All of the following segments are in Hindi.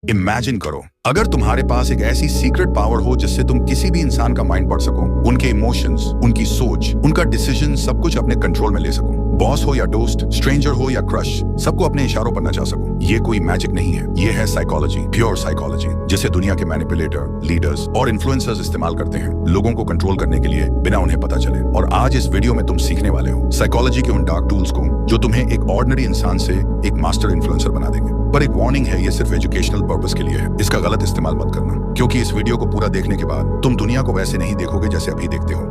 इमेजिन करो, अगर तुम्हारे पास एक ऐसी सीक्रेट पावर हो जिससे तुम किसी भी इंसान का माइंड पढ़ सको, उनके इमोशंस, उनकी सोच, उनका डिसीजन सब कुछ अपने कंट्रोल में ले सको। बॉस हो या दोस्त, स्ट्रेंजर हो या क्रश, सबको अपने इशारों पर नचा सको। ये कोई मैजिक नहीं है, ये है साइकोलॉजी, प्योर साइकोलॉजी, जिसे दुनिया के मैनिपुलेटर, लीडर्स और इन्फ्लुएंसर्स इस्तेमाल करते हैं लोगों को कंट्रोल करने के लिए बिना उन्हें पता चले। और आज इस वीडियो में तुम सीखने वाले हो साइकोलॉजी के उन डार्क टूल्स को जो तुम्हें एक ऑर्डिनरी इंसान से एक मास्टर इन्फ्लुएंसर बना देंगे। पर एक वार्निंग है, ये सिर्फ एजुकेशनल पर्पस के लिए है, इसका गलत इस्तेमाल मत करना, क्योंकि इस वीडियो को पूरा देखने के बाद तुम दुनिया को वैसे नहीं देखोगे जैसे अभी देखते हो।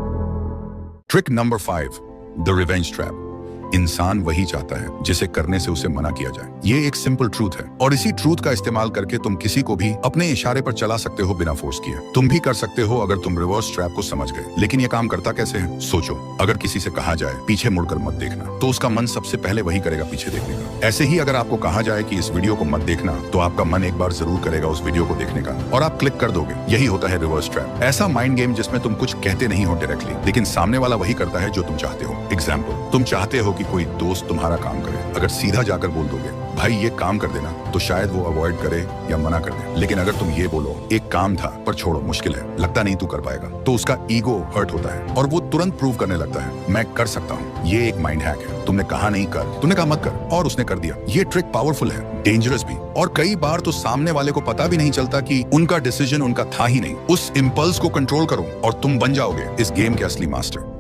Trick number 5, the revenge trap. इंसान वही चाहता है जिसे करने से उसे मना किया जाए। ये एक सिंपल ट्रूथ है और इसी ट्रूथ का इस्तेमाल करके तुम किसी को भी अपने इशारे पर चला सकते हो बिना फोर्स किए। तुम भी कर सकते हो अगर तुम रिवर्स ट्रैप को समझ गए। लेकिन ये काम करता कैसे है? सोचो, अगर किसी से कहा जाए पीछे मुड़कर मत देखना, तो उसका मन सबसे पहले वही करेगा, पीछे देखने का। ऐसे ही अगर आपको कहा जाए कि इस वीडियो को मत देखना, तो आपका मन एक बार जरूर करेगा उस वीडियो को देखने का और आप क्लिक कर दोगे। यही होता है रिवर्स ट्रैप, ऐसा माइंड गेम जिसमें तुम कुछ कहते नहीं हो डायरेक्टली, लेकिन सामने वाला वही करता है जो तुम चाहते हो। एग्जाम्पल, तुम चाहते हो कि कोई दोस्त तुम्हारा काम करे। अगर सीधा जाकर बोल दोगे भाई ये काम कर देना, तो शायद वो अवॉइड करे या मना कर दे। लेकिन अगर तुम ये बोलो एक काम था पर छोड़ो, मुश्किल है, लगता नहीं तू कर पाएगा, तो उसका ईगो हर्ट होता है और वो तुरंत प्रूव करने लगता है मैं कर सकता हूँ। ये एक माइंड हैक है। तुमने कहा नहीं कर, तुमने कहा मत कर और उसने कर दिया। ये ट्रिक पावरफुल है, डेंजरस भी, और कई बार तो सामने वाले को पता भी नहीं चलता कि उनका डिसीजन उनका था ही नहीं। उस इंपल्स को कंट्रोल करो और तुम बन जाओगे इस गेम के असली master.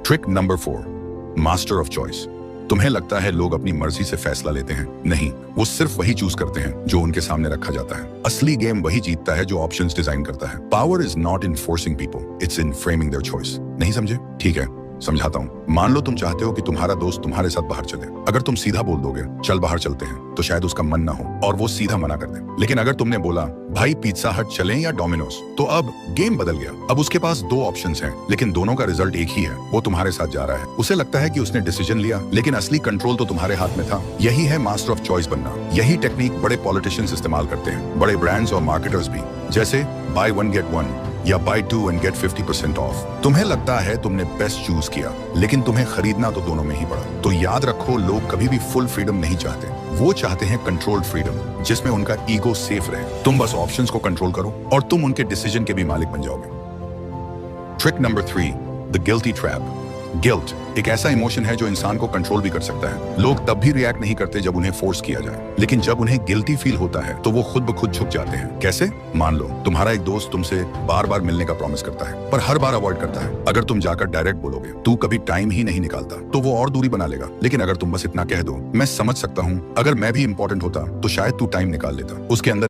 Trick number 4, master of choice. तुम्हें लगता है लोग अपनी मर्जी से फैसला लेते हैं? नहीं, वो सिर्फ वही चूज करते हैं जो उनके सामने रखा जाता है। असली गेम वही जीतता है जो ऑप्शंस डिजाइन करता है। Power is not in forcing people, it's in framing their choice. नहीं समझे? ठीक है, समझाता हूँ। मान लो तुम चाहते हो कि तुम्हारा दोस्त तुम्हारे साथ बाहर चले। अगर तुम सीधा बोल दोगे चल बाहर चलते हैं, तो शायद उसका मन ना हो और वो सीधा मना कर दे। लेकिन अगर तुमने बोला भाई पिज्जा हट चलें या डोमिनोज, तो अब गेम बदल गया। अब उसके पास 2 ऑप्शंस हैं, लेकिन दोनों का रिजल्ट एक ही है। वो तुम्हारे साथ जा रहा है। उसे लगता है कि उसने डिसीजन लिया, लेकिन असली कंट्रोल तो तुम्हारे हाथ में था। यही है मास्टर ऑफ चॉइस बनना। यही टेक्निक बड़े पॉलिटिशियंस इस्तेमाल करते हैं, बड़े ब्रांड्स और मार्केटर्स भी, जैसे बाय 1 गेट 1 या बाय 2 and get 50% ऑफ। तुम्हें लगता है तुमने बेस्ट चूज किया, लेकिन तुम्हें खरीदना तो दोनों में ही पड़ा। तो याद रखो, लोग कभी भी फुल फ्रीडम नहीं चाहते, वो चाहते हैं कंट्रोल्ड फ्रीडम, जिसमें उनका ईगो सेफ रहे। तुम बस ऑप्शंस को कंट्रोल करो और तुम उनके डिसीजन के भी मालिक बन जाओगे। Trick number 3, the guilty trap. Guilt एक ऐसा इमोशन है जो इंसान को कंट्रोल भी कर सकता है। लोग तब भी रिएक्ट नहीं करते जब उन्हें फोर्स किया जाए, लेकिन जब उन्हें गिल्टी फील होता है तो वो खुद ब खुद झुक जाते हैं। कैसे? मान लो तुम्हारा एक दोस्त तुमसे बार बार मिलने का प्रॉमिस करता है, पर हर बार अवॉइड करता है। अगर तुम जाकर डायरेक्ट बोलोगे तू कभी टाइम ही नहीं निकालता, तो वो और दूरी बना लेगा। लेकिन अगर तुम बस इतना कह दो मैं समझ सकता हूँ, अगर मैं भी इंपॉर्टेंट होता तो शायद तू टाइम निकाल लेता, उसके अंदर